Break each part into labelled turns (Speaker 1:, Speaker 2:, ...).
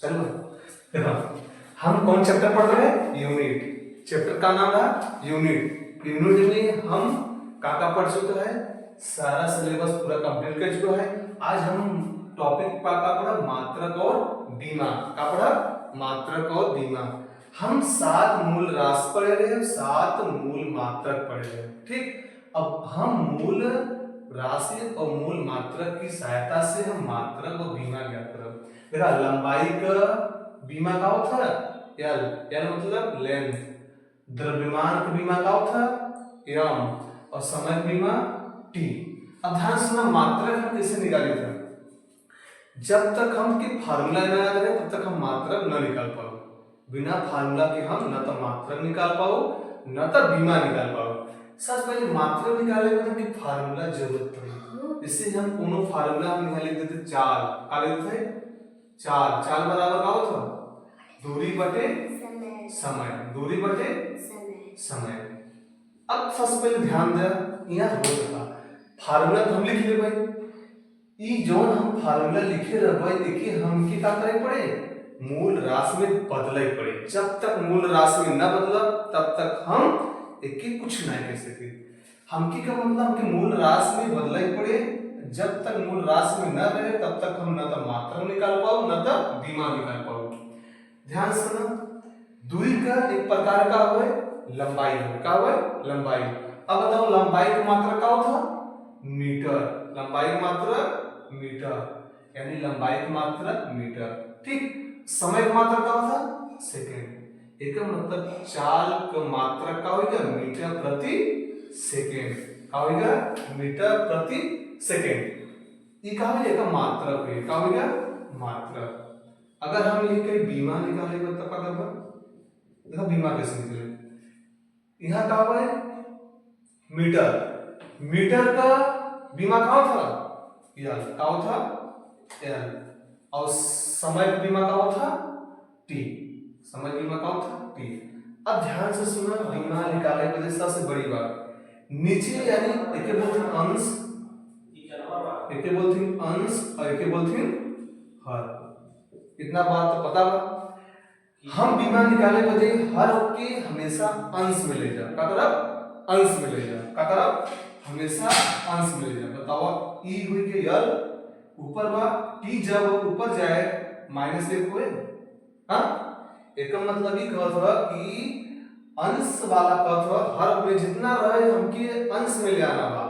Speaker 1: चलो देखो, हम कौन चैप्टर पढ़ रहे हैं? यूनिट। चैप्टर का नाम है यूनिट। यूनिट में हम का पढ़ चुके हैं, सारा सिलेबस पूरा कंप्लीट कर चुका है। आज हम टॉपिक का पढ़ा मात्रक और दिमाग का पढ़ा, मात्रक और दिमाग। हम 7 मूल राशि पढ़े रहे, 7 मूल मात्रक पढ़े रहे, ठीक। अब हम मूल राशि और मूल मात्रक की सहायता से हम मात्रक और दिमाग ज्ञात करें। देखा, लंबाई का बीमा का होता है एल, एल मतलब लेंथ। द्रव्यमान का बीमा का होता है एम, और समय बीमा टी। अब ध्यान सुना, मात्रक हम कैसे निकाले थे? जब तक हम की फार्मूला न याद रहे तब तक हम मात्रक न निकाल पाओ। बिना फार्मूला के हम न तो मात्रक निकाल पाओ न तो बीमा निकाल पाओ। सबसे पहले मात्रक निकाले में कि फार्मूला जरूरत पड़ी। इससे हम कोनो फार्मूला हम निकाल लेते थे चाल, का लेते थे चाल। चाल बराबर का होता दूरी बटे समय, दूरी बटे समय। अब सबसे पहले ध्यान दे, यहाँ हो सकता फार्मूला तो हम लिख ले भाई, ई जोन हम फार्मूला लिखे रहबे देखिए हम की का करे पड़े, मूल राशि में बदले पड़े। जब तक मूल राशि में न बदला तब तक हम एके कुछ नहीं कह सके। हम की का मतलब कि मूल राशि में बदले पड़े। जब तक मूल राशि में न रहे तब तक हम न तो मात्रक निकाल पाओ न तो दिमाग निकाल पाओ। ध्यान सुनो, दूरी का एक प्रकार का है लंबाई, है का है लंबाई। अब बताओ लंबाई का मात्रक का होता मीटर, लंबाई का मात्रक मीटर, यानी लंबाई का मात्रक मीटर, ठीक। समय का मात्रक का होता सेकंड। एक मतलब चाल का मात्रक का होगा मीटर प्रति सेकंड, का होगा मीटर प्रति सेकंड। ये का होगा एक मात्रक है, का होगा मात्रक। अगर हम ये कहीं बीमा निकालेंगे तब का करबा, देखो बीमा कैसे निकले। यहाँ का है मीटर, मीटर का बीमा का था एल, का था एल, और समय का बीमा का था टी, समय बीमा का था टी। अब ध्यान से सुनो, बीमा निकाले के सबसे बड़ी बात नीचे यानी एके बोलते अंश, एके बोलते अंश और एके बोलते हर। इतना बात तो पता बा। हम बीमा निकाले बजे हर के हमेशा अंश में ले जा, का तरफ अंश में ले जा, का तरफ हमेशा अंश में ले जा। बताओ ई हुई के यल ऊपर बा, टी जब ऊपर जाए -1 होए, हां एका मतलब ई कहत बा कि अंश वाला कहत बा हर में जितना रहे हमके अंश में ले आना बा।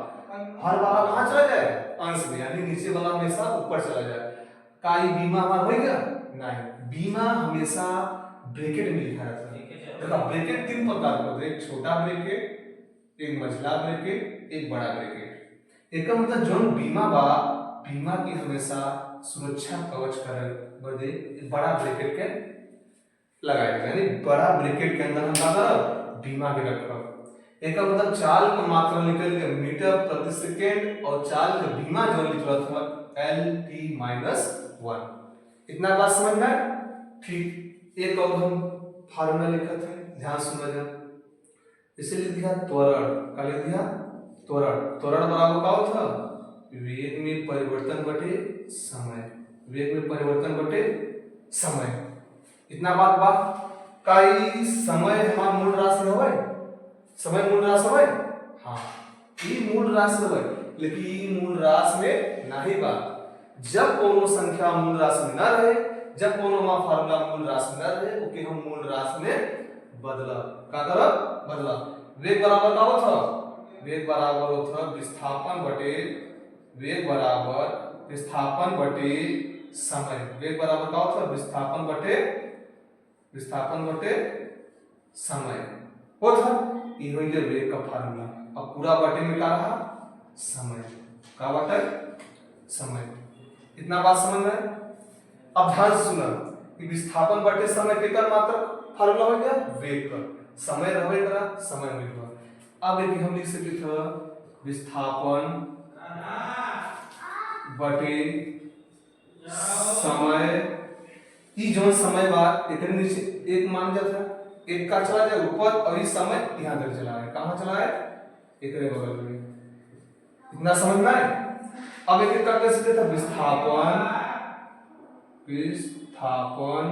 Speaker 1: हर वाला कहां चला जाए अंश में, यानी नीचे वाला हमेशा ऊपर चला जाए। का ई बीमा हमारा होएगा नहीं, बीमा हमेशा ब्रैकेट में लिखा रहता है। देखो ब्रैकेट 3 प्रकार के होते हैं, एक छोटा ब्रैकेट, एक मझला ब्रैकेट, एक बड़ा ब्रैकेट। एक मतलब जोन बीमा बा, बीमा की हमेशा सुरक्षा कवच करे बदे बड़ा ब्रैकेट के लगाए, यानी बड़ा ब्रैकेट के अंदर हम का करब बीमा के रखब। एक मतलब चाल का मात्रा निकल के मीटर प्रति सेकंड, और चाल का बीमा जो लिखल था LT-1। इतना बात समझ में, ठीक। एक और हम फार्मूला लिखा था, ध्यान सुनना जरा। इसे लिख दिया त्वरण, का लिख दिया त्वरण। त्वरण बराबर का होता वेग में परिवर्तन बटे समय, वेग में परिवर्तन बटे समय। इतना बात काई समय हमारा मूल राशि होवे, समय मूल राशि होवे, हां ई मूल राशि होवे, लेकिन ई मूल राशि में नहीं बा। जब कोनो संख्या मूल राशि में न रहे, जब कोनो मा फार्मूला मूल राशि में न रहे, ओके हम मूल राशि में बदला, का करब बदला। वेग बराबर का होता, वेग बराबर होता विस्थापन बटे, वेग बराबर विस्थापन बटे समय। वेग बराबर का होता विस्थापन बटे समय होता। ये हो गया वेग का फार्मूला। अब पूरा बटे में का रहा समय, का बटे समय। इतना बात समझ में। अब ध्यान सुना कि विस्थापन बटे समय केकर मात्रक फार्मूला हो गया वेग का, समय रहबे करा समय में हुआ। अब एक हम लिख सकते थे विस्थापन बटे समय। ई जो समय बाद एक नीचे एक मान जाता है, एक का चला जाए ऊपर और इस समय यहां तक चला है, कहां चला है एक रे बगल में। इतना समझ में आए। अब एक एक करके सीधे था विस्थापन विस्थापन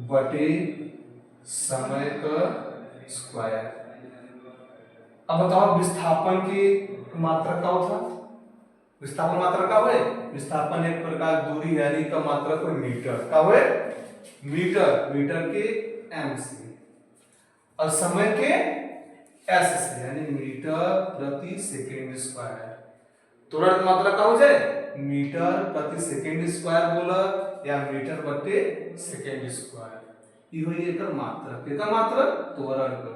Speaker 1: बटे समय का स्क्वायर। अब बताओ विस्थापन की मात्रक का होता, विस्थापन मात्रक का है, विस्थापन एक प्रकार दूरी यानी का मात्रक है मीटर का है, मीटर, मीटर के एम से और समय के एस से यानी मीटर प्रति सेकेंड स्क्वायर। त्वरण की मात्रा का हो जाए मीटर प्रति सेकेंड स्क्वायर बोला या मीटर बटे सेकेंड स्क्वायर, ये हुई एकर मात्रक। एकर मात्रक त्वरण का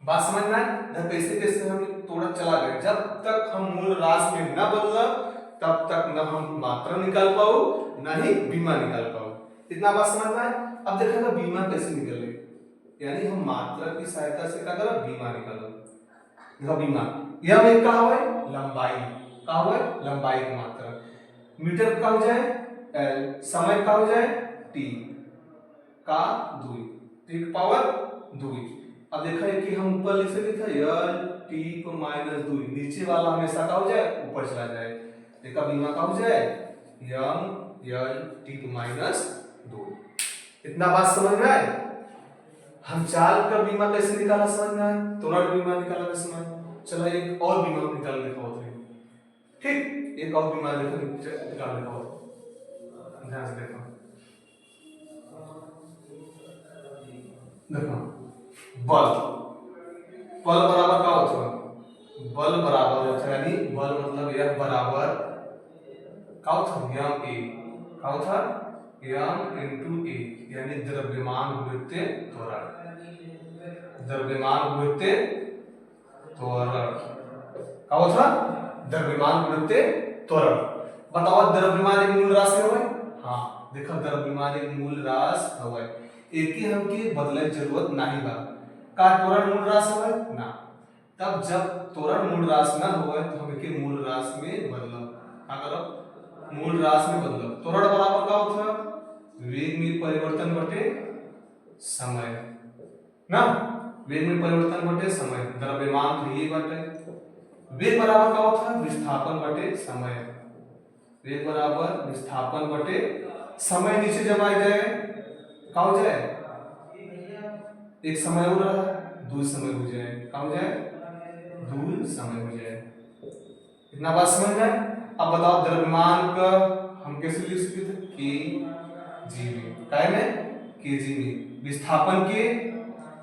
Speaker 1: बात समझ में आए ना, कैसे कैसे हम त्वरण चला गए। जब तक हम मूल राशि में न बदला तब तक न हम मात्रा निकाल पाओ न ही बीमा निकाल पाओ। इतना बात समझ में आए। अब देखेगा बीमा कैसे निकले, यानी हम मात्रा की सहायता से क्या करो बीमा निकालो। देखो बीमा यह में क्या है लंबाई, क्या है लंबाई की मात्रा, मीटर का हो जाए एल, समय का हो जाए टी का 2 टी की पावर 2। अब देखा है कि हम ऊपर लिख सकते थे एल टी को -2, नीचे वाला हमेशा का हो जाए ऊपर चला जाए। देखा बीमा का हो जाए यम एल टी को -2। इतना बात समझ में आए। हम चाल का बीमा कैसे निकाला समझ में आए, त्वरण बीमा निकाला कैसे समझ। चलो एक और बीमा निकाल दिखाओ तो ठीक, एक और बीमा निकाल दिखाओ, ध्यान से देखो। देखो बल, बल बराबर क्या होता है, बल बराबर होता है यानी बल मतलब यह बराबर क्या होता है यम ए, क्या होता है यम इनटू ए यानी द्रव्यमान गुणित त्वरण, द्रव्यमान गुणित त्वरण क्या होता है द्रव्यमान गुणित त्वरण। बताओ द्रव्यमान एक मूल राशि है, हाँ देखो द्रव्यमान एक मूल राशि है, एक ही हम की बदले जरूरत नहीं बा। का त्वरण मूल राशि है ना, तब जब त्वरण मूल राशि ना हो तो हम के मूल राशि में बदलो, क्या करो मूल राशि में बदलो। त्वरण बराबर का होता है वेग में परिवर्तन बटे समय ना, वेग में परिवर्तन बटे समय, द्रव्यमान तो ये बटे। वेग बराबर का होता है विस्थापन बटे समय, वेग बराबर विस्थापन बटे समय। नीचे जब आ जाए क्या हो जाए एक समय हो रहा है दो समय हो जाए, क्या हो जाए दो समय हो जाए। इतना बात समझ में। अब बताओ द्रव्यमान का हम कैसे लिख सकते थे के जी में, काय में के जी में, विस्थापन के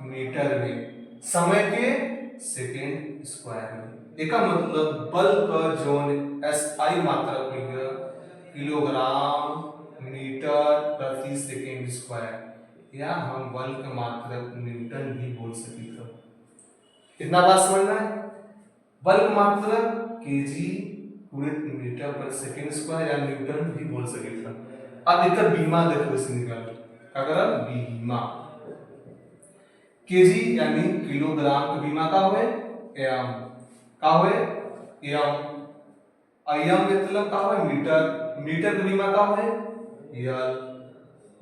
Speaker 1: मीटर में, समय के सेकेंड स्क्वायर में। एक मतलब बल का जोन एसआई मात्रक में किलोग्राम मीटर प्रति सेकेंड स्क्वायर, या हम बल का मात्रक न्यूटन भी बोल सकते थे। इतना बात समझना है। बल का मात्रक केजी गुणित मीटर पर सेकेंड स्क्वायर या न्यूटन भी बोल सकते थे। अब इधर बीमा देखो इसे निकाल, अगर बीमा केजी यानी किलोग्राम का बीमा का हुए एम का हुए एम, एम मतलब का हुए मीटर, मीटर का बीमा का हुए यल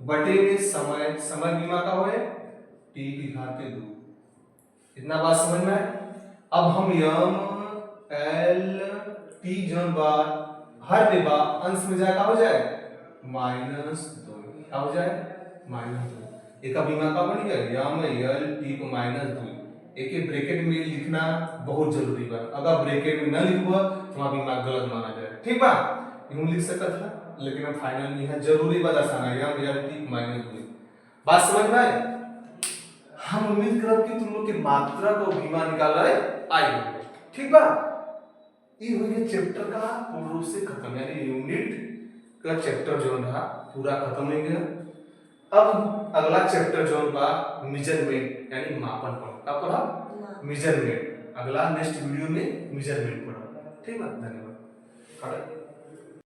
Speaker 1: बटे में समय, समय बीमा का हुए टी की घात 2। इतना बात समझ में। अब हम यम एल टी जन बार हर बेबा अंश में जाए का हो जाए -2, क्या हो जाए -2। एक बीमा का बन गया यम एल टी को -2। एक ब्रैकेट में लिखना बहुत जरूरी बा, अगर ब्रैकेट में न लिखबो तो बीमा गलत माना जाए, ठीक बा। यूं लिख सकता था लेकिन हम फाइनल में है जरूरी बता दर्शाना यम एल टी -2। बात समझ में आए। हम उम्मीद करब कि तुम लोग के मात्रा को बीमा निकाला है आई होंगे, ठीक बा। ये हो गया चैप्टर का पूर्ण रूप से खत्म, यानी यूनिट का चैप्टर जो था पूरा खत्म हो गया। अब अगला चैप्टर जो बा मेजरमेंट यानी मापन पढ़ा, का पढ़ा मेजरमेंट। अगला नेक्स्ट वीडियो में मेजरमेंट पढ़ा, ठीक है। धन्यवाद।